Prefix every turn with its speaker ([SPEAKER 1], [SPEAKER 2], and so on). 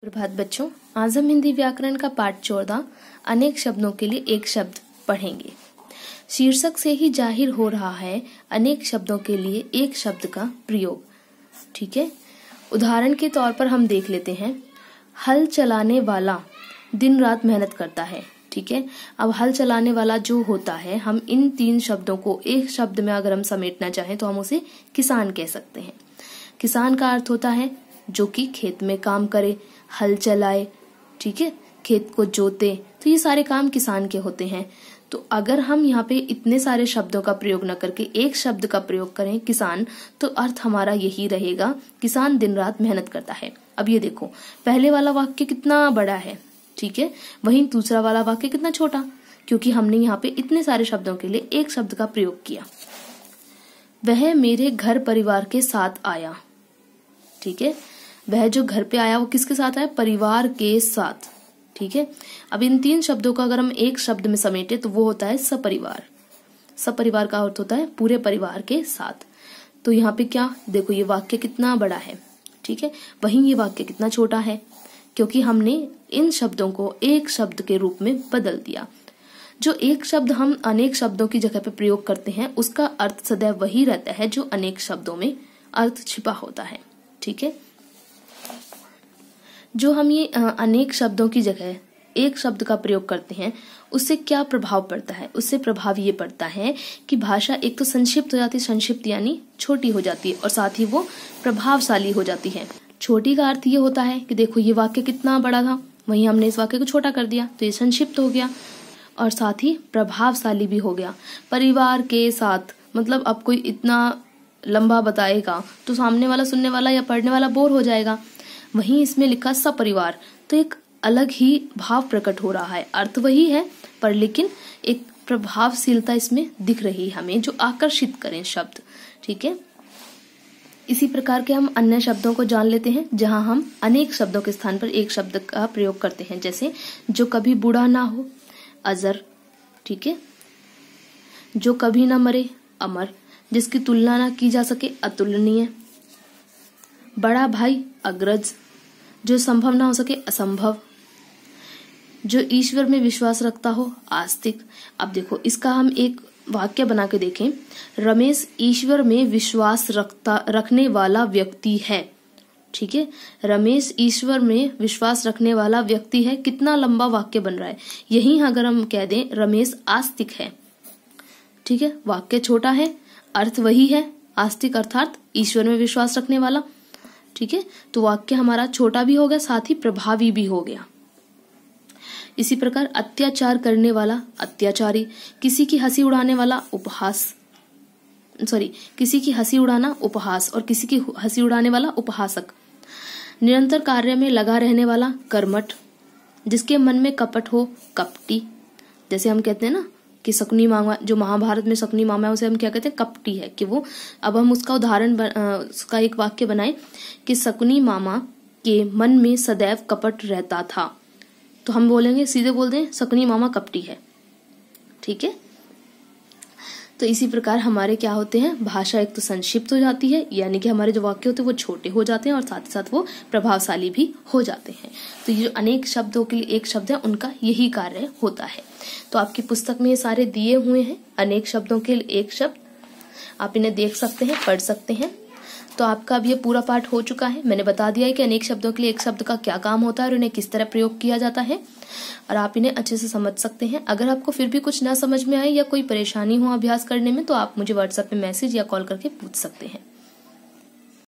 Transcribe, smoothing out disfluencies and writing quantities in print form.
[SPEAKER 1] प्रभात बच्चों, आज हम हिंदी व्याकरण का पाठ 14 अनेक शब्दों के लिए एक शब्द पढ़ेंगे। शीर्षक से ही जाहिर हो रहा है अनेक शब्दों के लिए एक शब्द का प्रयोग। ठीक है, उदाहरण के तौर पर हम देख लेते हैं। हल चलाने वाला दिन रात मेहनत करता है। ठीक है, अब हल चलाने वाला जो होता है, हम इन तीन शब्दों को एक शब्द में अगर हम समेटना चाहें तो हम उसे किसान कह सकते हैं। किसान का अर्थ होता है जो कि खेत में काम करे, हल चलाए, ठीक है, खेत को जोते, तो ये सारे काम किसान के होते हैं। तो अगर हम यहाँ पे इतने सारे शब्दों का प्रयोग न करके एक शब्द का प्रयोग करें किसान, तो अर्थ हमारा यही रहेगा, किसान दिन रात मेहनत करता है। अब ये देखो, पहले वाला वाक्य कितना बड़ा है, ठीक है, वहीं दूसरा वाला वाक्य कितना छोटा, क्योंकि हमने यहाँ पे इतने सारे शब्दों के लिए एक शब्द का प्रयोग किया। वह मेरे घर परिवार के साथ आया। ठीक है, वह जो घर पे आया वो किसके साथ आया? परिवार के साथ। ठीक है, अब इन तीन शब्दों का अगर हम एक शब्द में समेटे तो वो होता है सपरिवार। सपरिवार का अर्थ होता है पूरे परिवार के साथ। तो यहाँ पे क्या देखो, ये वाक्य कितना बड़ा है, ठीक है, वहीं ये वाक्य कितना छोटा है, क्योंकि हमने इन शब्दों को एक शब्द के रूप में बदल दिया। जो एक शब्द हम अनेक शब्दों की जगह पे प्रयोग करते हैं उसका अर्थ सदैव वही रहता है जो अनेक शब्दों में अर्थ छिपा होता है। ठीक है, जो हम ये अनेक शब्दों की जगह एक शब्द का प्रयोग करते हैं उससे क्या प्रभाव पड़ता है? उससे प्रभाव ये पड़ता है कि भाषा एक तो संक्षिप्त हो जाती है, संक्षिप्त यानी छोटी हो जाती है, और साथ ही वो प्रभावशाली हो जाती है। छोटी का अर्थ ये होता है कि देखो ये वाक्य कितना बड़ा था, वहीं हमने इस वाक्य को छोटा कर दिया तो ये संक्षिप्त हो गया, और साथ ही प्रभावशाली भी हो गया। परिवार के साथ मतलब अब कोई इतना लंबा बताएगा तो सामने वाला, सुनने वाला या पढ़ने वाला बोर हो जाएगा। वहीं इसमें लिखा सपरिवार, तो एक अलग ही भाव प्रकट हो रहा है, अर्थ वही है पर लेकिन एक प्रभावशीलता इसमें दिख रही है हमें, जो आकर्षित करें शब्द। ठीक है, इसी प्रकार के हम अन्य शब्दों को जान लेते हैं जहां हम अनेक शब्दों के स्थान पर एक शब्द का प्रयोग करते हैं। जैसे जो कभी बूढ़ा ना हो, अजर। ठीक है, जो कभी ना मरे, अमर। जिसकी तुलना ना की जा सके, अतुलनीय। बड़ा भाई, अग्रज। जो संभव ना हो सके, असंभव। जो ईश्वर में विश्वास रखता हो, आस्तिक। अब देखो इसका हम एक वाक्य बना के देखें। रमेश ईश्वर में विश्वास रखने वाला व्यक्ति है। ठीक है, रमेश ईश्वर में विश्वास रखने वाला व्यक्ति है। कितना लंबा वाक्य बन रहा है। यही अगर हम कह दें रमेश आस्तिक है, ठीक है, वाक्य छोटा है, अर्थ वही है, आस्तिक अर्थात ईश्वर में विश्वास रखने वाला। ठीक है, तो वाक्य हमारा छोटा भी हो गया, साथ ही प्रभावी भी हो गया। इसी प्रकार अत्याचार करने वाला, अत्याचारी। किसी की हंसी उड़ाने वाला, उपहास। किसी की हंसी उड़ाना उपहास, और किसी की हंसी उड़ाने वाला उपहासक। निरंतर कार्य में लगा रहने वाला, कर्मठ। जिसके मन में कपट हो, कपटी। जैसे हम कहते हैं ना कि शकुनी मामा, जो महाभारत में शकुनी मामा है उसे हम क्या कहते हैं? कपटी है। कि वो, अब हम उसका उदाहरण उसका एक वाक्य बनाए कि शकुनी मामा के मन में सदैव कपट रहता था, तो हम बोलेंगे, सीधे बोल दें शकुनी मामा कपटी है। ठीक है, तो इसी प्रकार हमारे क्या होते हैं, भाषा एक तो संक्षिप्त हो जाती है, यानी कि हमारे जो वाक्य होते हैं वो छोटे हो जाते हैं और साथ ही साथ वो प्रभावशाली भी हो जाते हैं। तो ये जो अनेक शब्दों के लिए एक शब्द है उनका यही कार्य होता है। तो आपकी पुस्तक में ये सारे दिए हुए हैं, अनेक शब्दों के लिए एक शब्द, आप इन्हें देख सकते हैं, पढ़ सकते हैं। तो आपका अब ये पूरा पाठ हो चुका है। मैंने बता दिया है कि अनेक शब्दों के लिए एक शब्द का क्या काम होता है और इन्हें किस तरह प्रयोग किया जाता है, और आप इन्हें अच्छे से समझ सकते हैं। अगर आपको फिर भी कुछ ना समझ में आए या कोई परेशानी हो अभ्यास करने में, तो आप मुझे व्हाट्सएप पे मैसेज या कॉल करके पूछ सकते हैं।